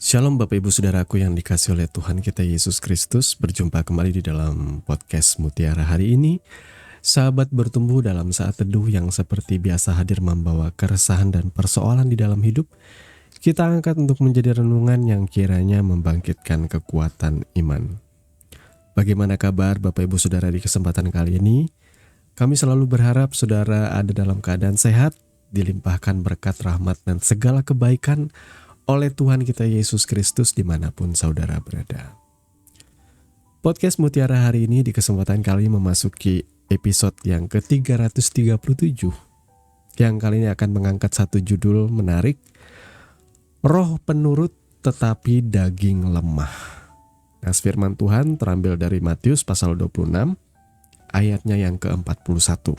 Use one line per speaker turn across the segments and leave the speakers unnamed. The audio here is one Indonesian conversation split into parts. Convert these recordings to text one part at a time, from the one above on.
Shalom Bapak Ibu Saudaraku yang dikasihi oleh Tuhan kita Yesus Kristus. Berjumpa kembali di dalam podcast Mutiara hari ini. Sahabat bertumbuh dalam saat teduh yang seperti biasa hadir membawa keresahan dan persoalan di dalam hidup. Kita angkat untuk menjadi renungan yang kiranya membangkitkan kekuatan iman. Bagaimana kabar Bapak Ibu Saudara di kesempatan kali ini? Kami selalu berharap saudara ada dalam keadaan sehat, dilimpahkan berkat rahmat dan segala kebaikan oleh Tuhan kita Yesus Kristus dimanapun saudara berada. Podcast Mutiara hari ini di kesempatan kali memasuki episode yang ke-337 yang kali ini akan mengangkat satu judul menarik, Roh penurut tetapi daging lemah. Nah, firman Tuhan terambil dari Matius pasal 26 ayatnya yang ke-41.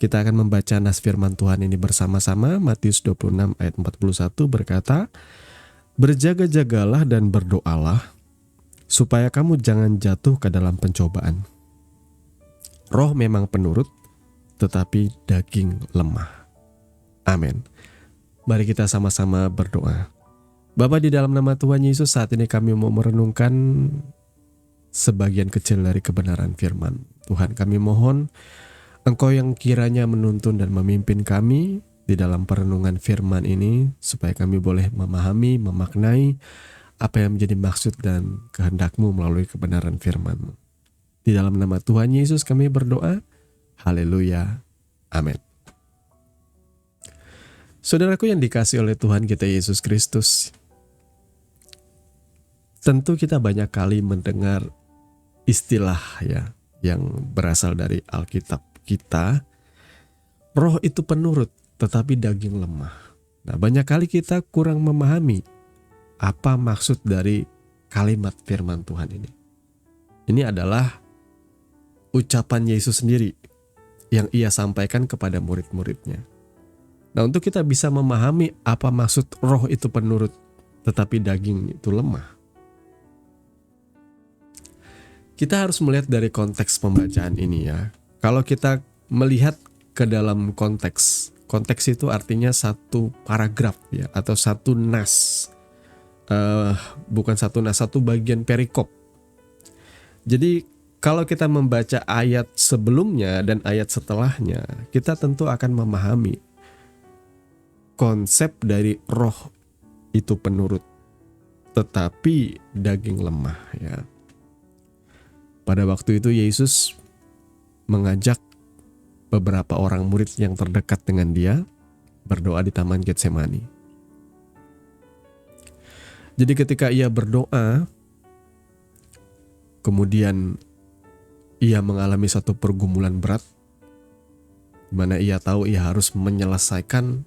Kita akan membaca nas firman Tuhan ini bersama-sama. Matius 26 ayat 41 berkata, "Berjaga-jagalah dan berdoalah, supaya kamu jangan jatuh ke dalam pencobaan. Roh memang penurut, tetapi daging lemah." Amin. Mari kita sama-sama berdoa. Bapa, di dalam nama Tuhan Yesus, saat ini kami mau merenungkan sebagian kecil dari kebenaran firman Tuhan. Kami mohon Engkau yang kiranya menuntun dan memimpin kami di dalam perenungan firman ini, supaya kami boleh memahami, memaknai apa yang menjadi maksud dan kehendak-Mu melalui kebenaran firman-Mu. Di dalam nama Tuhan Yesus kami berdoa. Haleluya. Amin. Saudaraku yang dikasihi oleh Tuhan kita Yesus Kristus, tentu kita banyak kali mendengar istilah yang berasal dari Alkitab kita, roh itu penurut tetapi daging lemah. Nah, banyak kali kita kurang memahami apa maksud dari kalimat firman Tuhan ini. Ini adalah ucapan Yesus sendiri yang ia sampaikan kepada murid-muridnya. Nah, untuk kita bisa memahami apa maksud roh itu penurut tetapi daging itu lemah, kita harus melihat dari konteks pembacaan ini ya. Kalau kita melihat ke dalam konteks itu artinya satu paragraf ya, atau satu nas, bukan satu nas, satu bagian perikop. Jadi kalau kita membaca ayat sebelumnya dan ayat setelahnya, kita tentu akan memahami konsep dari roh itu penurut, tetapi daging lemah ya. Pada waktu itu Yesus mengajak beberapa orang murid yang terdekat dengan dia berdoa di Taman Getsemani. Jadi ketika ia berdoa, kemudian ia mengalami satu pergumulan berat, di mana ia tahu ia harus menyelesaikan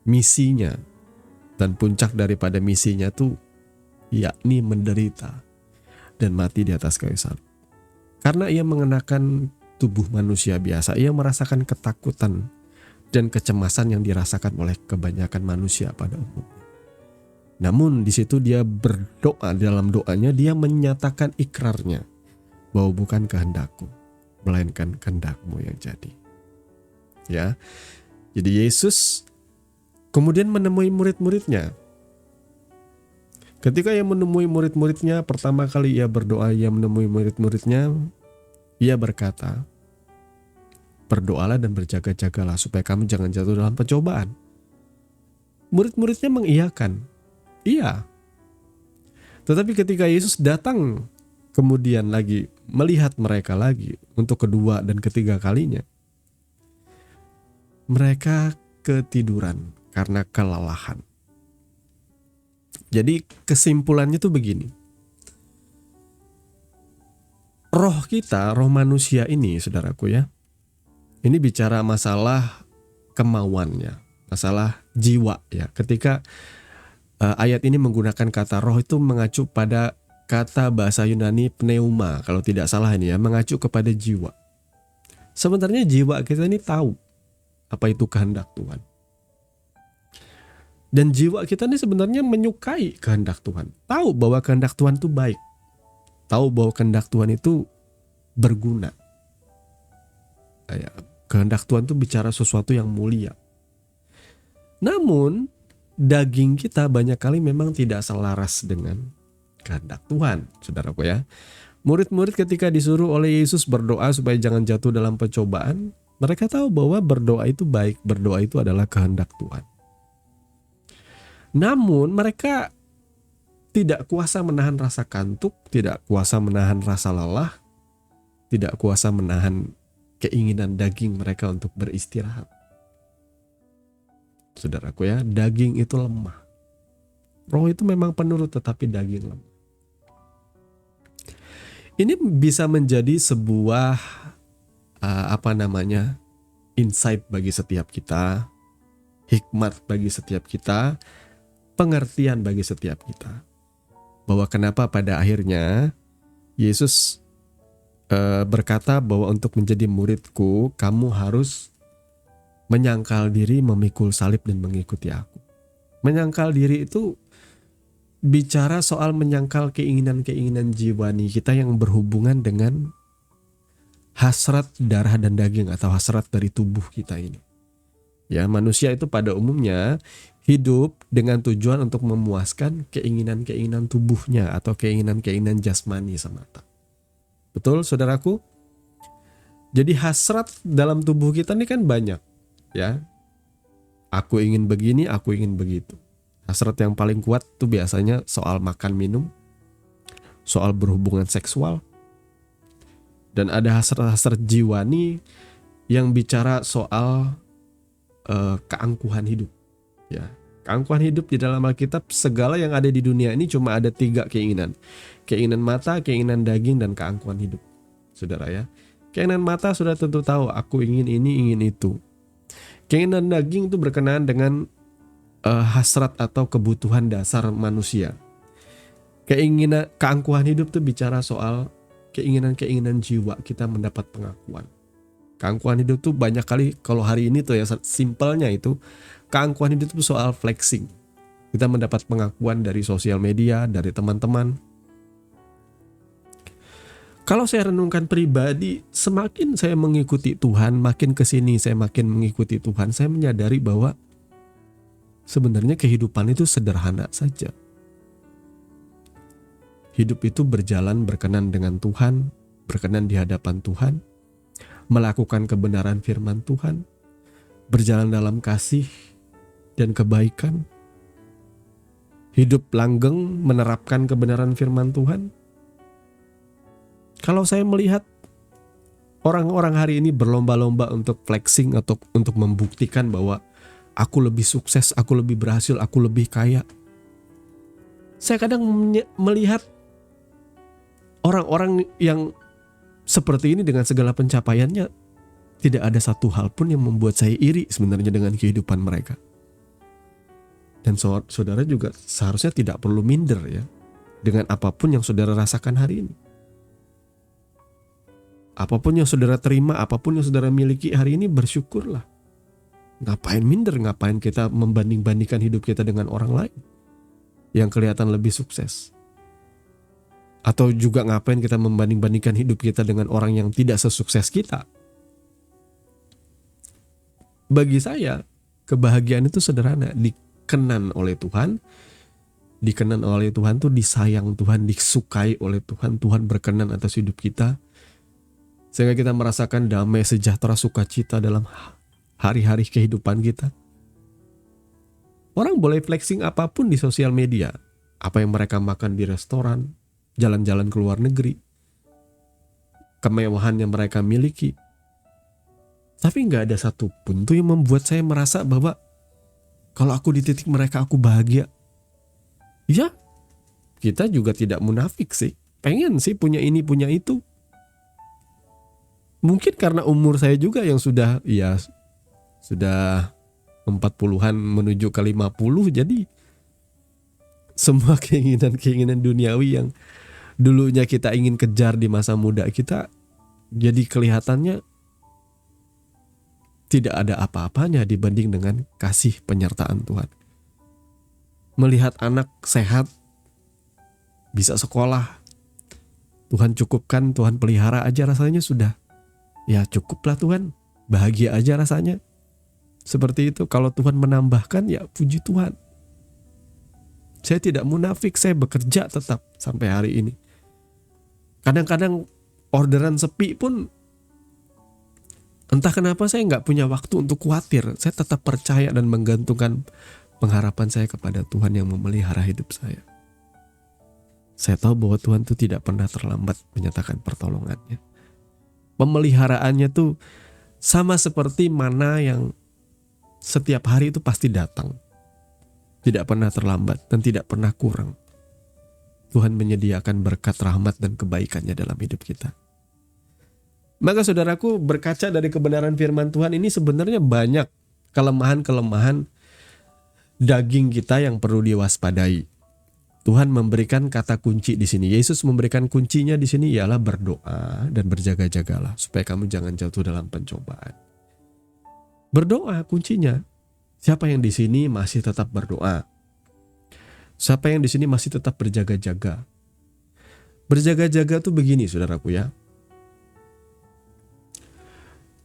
misinya, dan puncak daripada misinya itu yakni menderita dan mati di atas kayu salib. Karena ia mengenakan tubuh manusia biasa, ia merasakan ketakutan dan kecemasan yang dirasakan oleh kebanyakan manusia pada umumnya. Namun di situ dia berdoa, dalam doanya dia menyatakan ikrarnya bahwa bukan kehendakku, melainkan kehendak-Mu yang jadi. Ya. Jadi Yesus kemudian menemui murid-muridnya. Ketika ia menemui murid-muridnya, pertama kali ia berdoa, ia menemui murid-muridnya, ia berkata, "Berdoalah dan berjaga-jagalah supaya kamu jangan jatuh dalam pencobaan." Murid-muridnya mengiyakan, iya. Tetapi ketika Yesus datang kemudian lagi melihat mereka lagi untuk kedua dan ketiga kalinya, mereka ketiduran karena kelelahan. Jadi kesimpulannya tuh begini. Roh kita, roh manusia ini saudaraku ya, ini bicara masalah kemauannya, masalah jiwa ya. Ketika ayat ini menggunakan kata roh itu mengacu pada kata bahasa Yunani pneuma, kalau tidak salah ini ya, mengacu kepada jiwa. Sebenarnya jiwa kita ini tahu apa itu kehendak Tuhan. Dan jiwa kita ini sebenarnya menyukai kehendak Tuhan. Tahu bahwa kehendak Tuhan itu baik. Tahu bahwa kehendak Tuhan itu berguna. Kehendak Tuhan itu bicara sesuatu yang mulia. Namun daging kita banyak kali memang tidak selaras dengan kehendak Tuhan, saudaraku ya. Murid-murid ketika disuruh oleh Yesus berdoa supaya jangan jatuh dalam pencobaan, mereka tahu bahwa berdoa itu baik, berdoa itu adalah kehendak Tuhan. Namun mereka tidak kuasa menahan rasa kantuk, tidak kuasa menahan rasa lelah, tidak kuasa menahan keinginan daging mereka untuk beristirahat. Saudaraku ya, daging itu lemah. Roh itu memang penurut tetapi daging lemah. Ini bisa menjadi sebuah insight bagi setiap kita, hikmat bagi setiap kita, pengertian bagi setiap kita. Bahwa kenapa pada akhirnya Yesus berkata bahwa untuk menjadi muridku, kamu harus menyangkal diri, memikul salib dan mengikuti aku. Menyangkal diri itu bicara soal menyangkal keinginan-keinginan jiwani kita yang berhubungan dengan hasrat darah dan daging atau hasrat dari tubuh kita ini. Ya, manusia itu pada umumnya hidup dengan tujuan untuk memuaskan keinginan-keinginan tubuhnya atau keinginan-keinginan jasmani semata. Betul, saudaraku? Jadi hasrat dalam tubuh kita ini kan banyak, ya. Aku ingin begini, aku ingin begitu. Hasrat yang paling kuat tuh biasanya soal makan minum, soal berhubungan seksual. Dan ada hasrat-hasrat jiwani yang bicara soal keangkuhan hidup. Ya, keangkuhan hidup di dalam Alkitab, segala yang ada di dunia ini cuma ada 3 keinginan. Keinginan mata, keinginan daging, dan keangkuhan hidup. Saudara ya, keinginan mata sudah tentu tahu, aku ingin ini, ingin itu. Keinginan daging itu berkenaan dengan hasrat atau kebutuhan dasar manusia. Keangkuhan hidup itu bicara soal keinginan-keinginan jiwa kita mendapat pengakuan. Keangkuhan hidup tuh banyak kali, kalau hari ini tuh ya simpelnya itu, keangkuhan hidup itu soal flexing. Kita mendapat pengakuan dari sosial media, dari teman-teman. Kalau saya renungkan pribadi, semakin saya mengikuti Tuhan, makin kesini saya makin mengikuti Tuhan, saya menyadari bahwa sebenarnya kehidupan itu sederhana saja. Hidup itu berjalan berkenan dengan Tuhan, berkenan di hadapan Tuhan, melakukan kebenaran firman Tuhan, berjalan dalam kasih dan kebaikan, hidup langgeng menerapkan kebenaran firman Tuhan. Kalau saya melihat orang-orang hari ini berlomba-lomba untuk flexing atau untuk membuktikan bahwa aku lebih sukses, aku lebih berhasil, aku lebih kaya. Saya kadang melihat orang-orang yang seperti ini dengan segala pencapaiannya, tidak ada satu hal pun yang membuat saya iri sebenarnya dengan kehidupan mereka. Dan saudara juga seharusnya tidak perlu minder ya dengan apapun yang saudara rasakan hari ini. Apapun yang saudara terima, apapun yang saudara miliki hari ini, bersyukurlah. Ngapain minder, ngapain kita membanding-bandingkan hidup kita dengan orang lain yang kelihatan lebih sukses. Atau juga ngapain kita membanding-bandingkan hidup kita dengan orang yang tidak sesukses kita. Bagi saya, kebahagiaan itu sederhana, dikenan oleh Tuhan. Dikenan oleh Tuhan tuh disayang Tuhan, disukai oleh Tuhan. Tuhan berkenan atas hidup kita. Sehingga kita merasakan damai, sejahtera, sukacita dalam hari-hari kehidupan kita. Orang boleh flexing apapun di sosial media. Apa yang mereka makan di restoran, jalan-jalan ke luar negeri, kemewahan yang mereka miliki. Tapi gak ada satupun tuh yang membuat saya merasa bahwa kalau aku di titik mereka aku bahagia. Ya, kita juga tidak munafik sih. Pengen sih punya ini, punya itu. Mungkin karena umur saya juga yang sudah 40-an menuju ke 50, jadi semua keinginan-keinginan duniawi yang dulunya kita ingin kejar di masa muda kita, jadi kelihatannya tidak ada apa-apanya dibanding dengan kasih penyertaan Tuhan. Melihat anak sehat, bisa sekolah, Tuhan cukupkan, Tuhan pelihara aja rasanya sudah. Ya cukuplah Tuhan, bahagia aja rasanya. Seperti itu, kalau Tuhan menambahkan ya puji Tuhan. Saya tidak munafik, saya bekerja tetap sampai hari ini. Kadang-kadang orderan sepi pun entah kenapa saya nggak punya waktu untuk khawatir. Saya tetap percaya dan menggantungkan pengharapan saya kepada Tuhan yang memelihara hidup saya. Saya tahu bahwa Tuhan itu tidak pernah terlambat menyatakan pertolongannya. Pemeliharaannya tuh sama seperti mana yang setiap hari itu pasti datang. Tidak pernah terlambat dan tidak pernah kurang. Tuhan menyediakan berkat, rahmat, dan kebaikannya dalam hidup kita. Maka saudaraku, berkaca dari kebenaran firman Tuhan ini sebenarnya banyak kelemahan-kelemahan daging kita yang perlu diwaspadai. Tuhan memberikan kata kunci di sini. Yesus memberikan kuncinya di sini ialah berdoa dan berjaga-jagalah supaya kamu jangan jatuh dalam pencobaan. Berdoa kuncinya. Siapa yang di sini masih tetap berdoa? Siapa yang di sini masih tetap berjaga-jaga? Berjaga-jaga tuh begini saudaraku ya.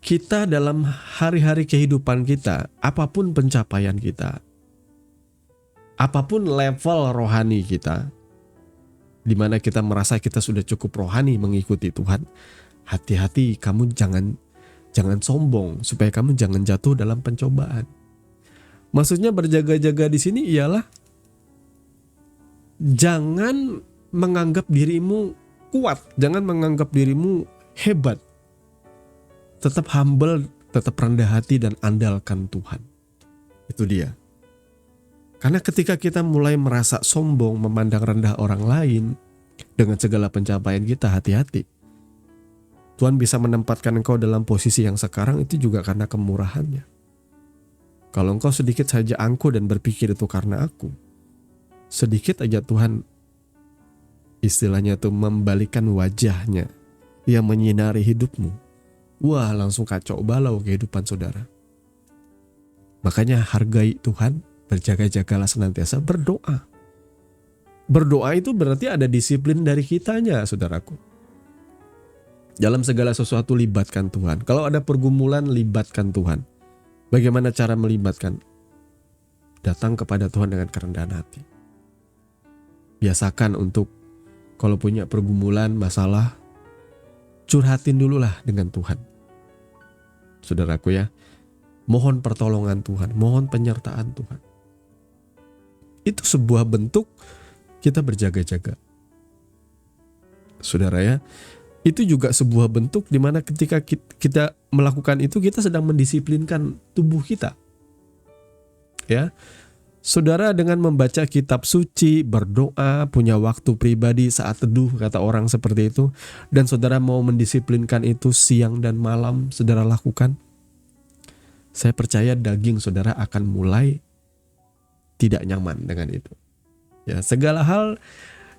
Kita dalam hari-hari kehidupan kita, apapun pencapaian kita, apapun level rohani kita, di mana kita merasa kita sudah cukup rohani mengikuti Tuhan, hati-hati kamu jangan sombong supaya kamu jangan jatuh dalam pencobaan. Maksudnya berjaga-jaga di sini ialah jangan menganggap dirimu kuat, jangan menganggap dirimu hebat. Tetap humble, tetap rendah hati dan andalkan Tuhan. Itu dia. Karena ketika kita mulai merasa sombong, memandang rendah orang lain dengan segala pencapaian kita, hati-hati. Tuhan bisa menempatkan engkau dalam posisi yang sekarang itu juga karena kemurahannya. Kalau engkau sedikit saja angkuh dan berpikir itu karena aku, sedikit aja Tuhan istilahnya tuh membalikkan wajahnya yang menyinari hidupmu. Wah, langsung kacau balau kehidupan saudara. Makanya hargai Tuhan, berjaga-jagalah senantiasa, berdoa. Berdoa itu berarti ada disiplin dari kitanya, saudaraku. Dalam segala sesuatu libatkan Tuhan. Kalau ada pergumulan, libatkan Tuhan. Bagaimana cara melibatkan? Datang kepada Tuhan dengan kerendahan hati. Biasakan untuk kalau punya pergumulan, masalah, curhatin dululah dengan Tuhan. Saudaraku ya, mohon pertolongan Tuhan, mohon penyertaan Tuhan. Itu sebuah bentuk kita berjaga-jaga. Saudara ya, itu juga sebuah bentuk di mana ketika kita melakukan itu, kita sedang mendisiplinkan tubuh kita. Ya, saudara dengan membaca kitab suci, berdoa, punya waktu pribadi saat teduh, kata orang seperti itu, dan saudara mau mendisiplinkan itu siang dan malam, saudara lakukan. Saya percaya daging saudara akan mulai tidak nyaman dengan itu. Ya, segala hal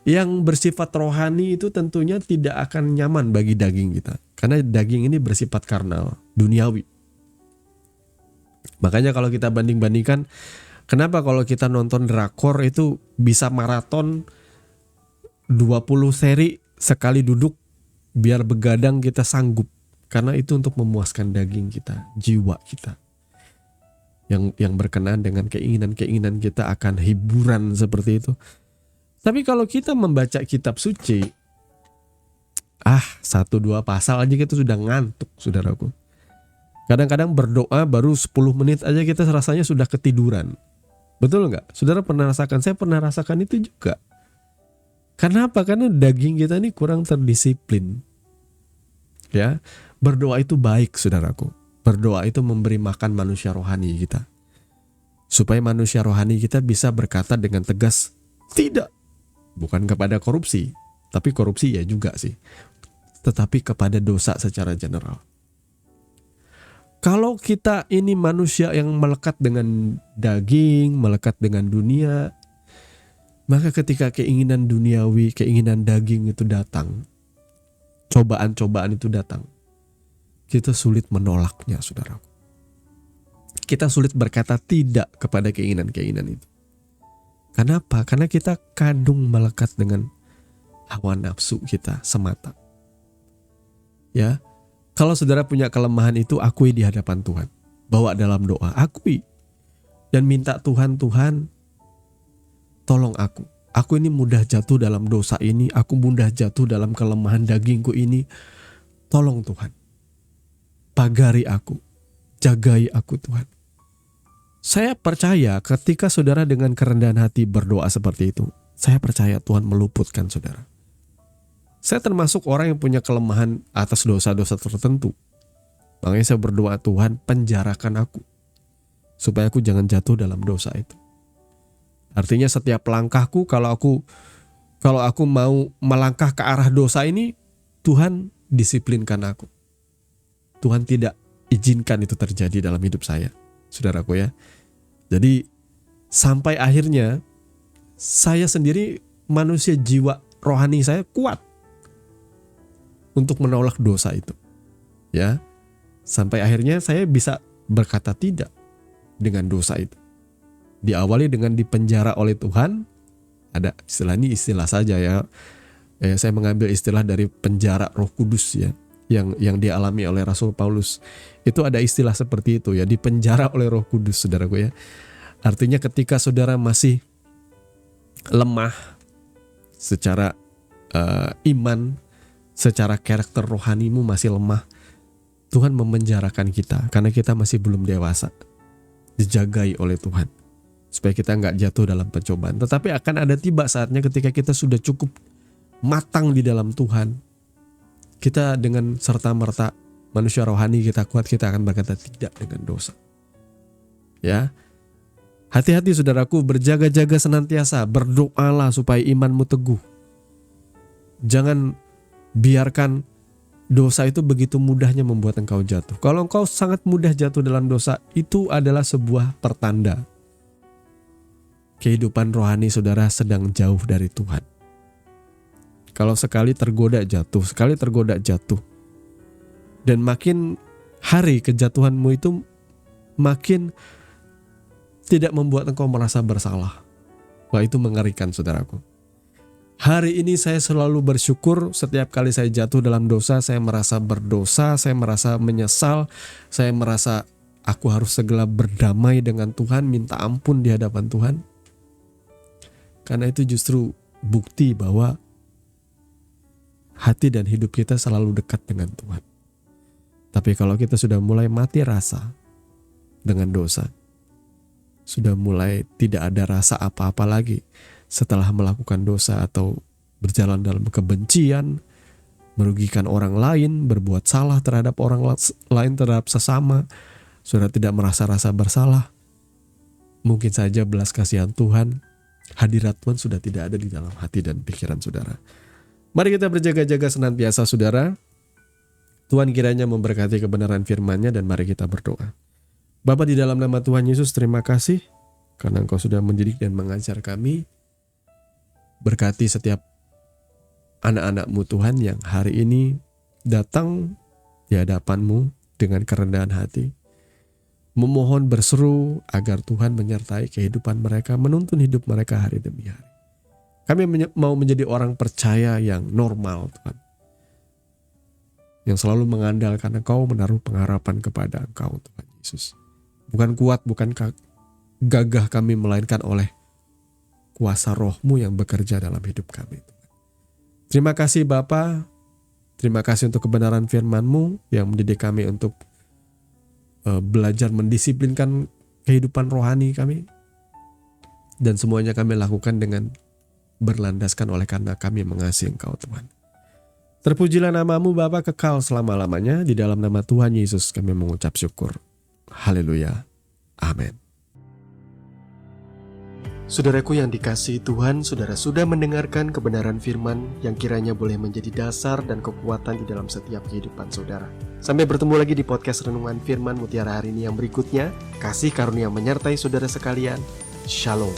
yang bersifat rohani itu tentunya tidak akan nyaman bagi daging kita. Karena daging ini bersifat karnal, duniawi. Makanya kalau kita banding-bandingkan, kenapa kalau kita nonton drakor itu bisa maraton 20 seri sekali duduk, biar begadang kita sanggup. Karena itu untuk memuaskan daging kita, jiwa kita. Yang berkenaan dengan keinginan-keinginan kita akan hiburan seperti itu. Tapi kalau kita membaca kitab suci, 1-2 pasal aja kita sudah ngantuk, saudaraku. Kadang-kadang berdoa baru 10 menit aja kita rasanya sudah ketiduran. Betul nggak? Saudara pernah rasakan? Saya pernah rasakan itu juga. Karena apa? Karena daging kita ini kurang terdisiplin. Ya, berdoa itu baik, saudaraku. Berdoa itu memberi makan manusia rohani kita. Supaya manusia rohani kita bisa berkata dengan tegas, tidak. Bukan kepada korupsi, tapi korupsi ya juga sih. Tetapi kepada dosa secara general. Kalau kita ini manusia yang melekat dengan daging, melekat dengan dunia, maka ketika keinginan duniawi, keinginan daging itu datang, cobaan-cobaan itu datang, kita sulit menolaknya, saudara. Kita sulit berkata tidak kepada keinginan-keinginan itu. Kenapa? Karena kita kadung melekat dengan hawa nafsu kita semata. Ya, kalau saudara punya kelemahan itu, akui di hadapan Tuhan. Bawa dalam doa, akui. Dan minta Tuhan, tolong aku. Aku ini mudah jatuh dalam dosa ini, aku mudah jatuh dalam kelemahan dagingku ini. Tolong Tuhan, pagari aku, jagai aku Tuhan. Saya percaya ketika saudara dengan kerendahan hati berdoa seperti itu, saya percaya Tuhan meluputkan saudara. Saya termasuk orang yang punya kelemahan atas dosa-dosa tertentu. Makanya saya berdoa, Tuhan penjarakan aku, supaya aku jangan jatuh dalam dosa itu. Artinya setiap langkahku, kalau aku mau melangkah ke arah dosa ini, Tuhan disiplinkan aku. Tuhan tidak izinkan itu terjadi dalam hidup saya, saudaraku ya. Jadi sampai akhirnya saya sendiri, manusia jiwa rohani saya kuat untuk menolak dosa itu. Ya. Sampai akhirnya saya bisa berkata tidak dengan dosa itu. Diawali dengan dipenjara oleh Tuhan. Ada istilah ini, istilah saja ya. Saya mengambil istilah dari penjara Roh Kudus ya, yang dialami oleh Rasul Paulus. Itu ada istilah seperti itu ya, dipenjara oleh Roh Kudus, saudaraku ya. Artinya ketika saudara masih lemah secara iman, secara karakter rohanimu masih lemah, Tuhan memenjarakan kita karena kita masih belum dewasa, dijagai oleh Tuhan supaya kita nggak jatuh dalam pencobaan. Tetapi akan ada tiba saatnya ketika kita sudah cukup matang di dalam Tuhan, kita dengan serta-merta manusia rohani kita kuat, kita akan berkata tidak dengan dosa. Ya, hati-hati saudaraku, berjaga-jaga senantiasa, berdoalah supaya imanmu teguh. Jangan biarkan dosa itu begitu mudahnya membuat engkau jatuh. Kalau engkau sangat mudah jatuh dalam dosa, itu adalah sebuah pertanda kehidupan rohani saudara sedang jauh dari Tuhan. Kalau sekali tergoda jatuh, dan makin hari kejatuhanmu itu makin tidak membuat engkau merasa bersalah. Wah, itu mengerikan saudaraku. Hari ini saya selalu bersyukur setiap kali saya jatuh dalam dosa, saya merasa berdosa, saya merasa menyesal, saya merasa aku harus segera berdamai dengan Tuhan, minta ampun di hadapan Tuhan. Karena itu justru bukti bahwa hati dan hidup kita selalu dekat dengan Tuhan. Tapi kalau kita sudah mulai mati rasa dengan dosa, sudah mulai tidak ada rasa apa-apa lagi setelah melakukan dosa atau berjalan dalam kebencian, merugikan orang lain, berbuat salah terhadap orang lain, terhadap sesama, saudara tidak merasa rasa bersalah, mungkin saja belas kasihan Tuhan, hadirat Tuhan sudah tidak ada di dalam hati dan pikiran saudara. Mari kita berjaga-jaga senantiasa saudara. Tuhan kiranya memberkati kebenaran firman-Nya, dan mari kita berdoa. Bapa, di dalam nama Tuhan Yesus, terima kasih karena Engkau sudah mendidik dan mengajar kami. Berkati setiap anak-anak-Mu Tuhan yang hari ini datang di hadapan-Mu dengan kerendahan hati, memohon berseru agar Tuhan menyertai kehidupan mereka, menuntun hidup mereka hari demi hari. Kami mau menjadi orang percaya yang normal Tuhan, yang selalu mengandalkan Engkau, menaruh pengharapan kepada Engkau Tuhan Yesus. Bukan kuat, bukan gagah kami, melainkan oleh kuasa Roh-Mu yang bekerja dalam hidup kami. Terima kasih Bapa, terima kasih untuk kebenaran firman-Mu yang mendidik kami untuk belajar mendisiplinkan kehidupan rohani kami. Dan semuanya kami lakukan dengan berlandaskan oleh karena kami mengasihi Engkau Tuhan. Terpujilah nama-Mu Bapa kekal selama-lamanya. Di dalam nama Tuhan Yesus kami mengucap syukur. Haleluya. Amin. Saudaraku yang dikasihi Tuhan, saudara sudah mendengarkan kebenaran firman yang kiranya boleh menjadi dasar dan kekuatan di dalam setiap kehidupan saudara. Sampai bertemu lagi di podcast Renungan Firman Mutiara hari ini yang berikutnya. Kasih karunia menyertai saudara sekalian. Shalom.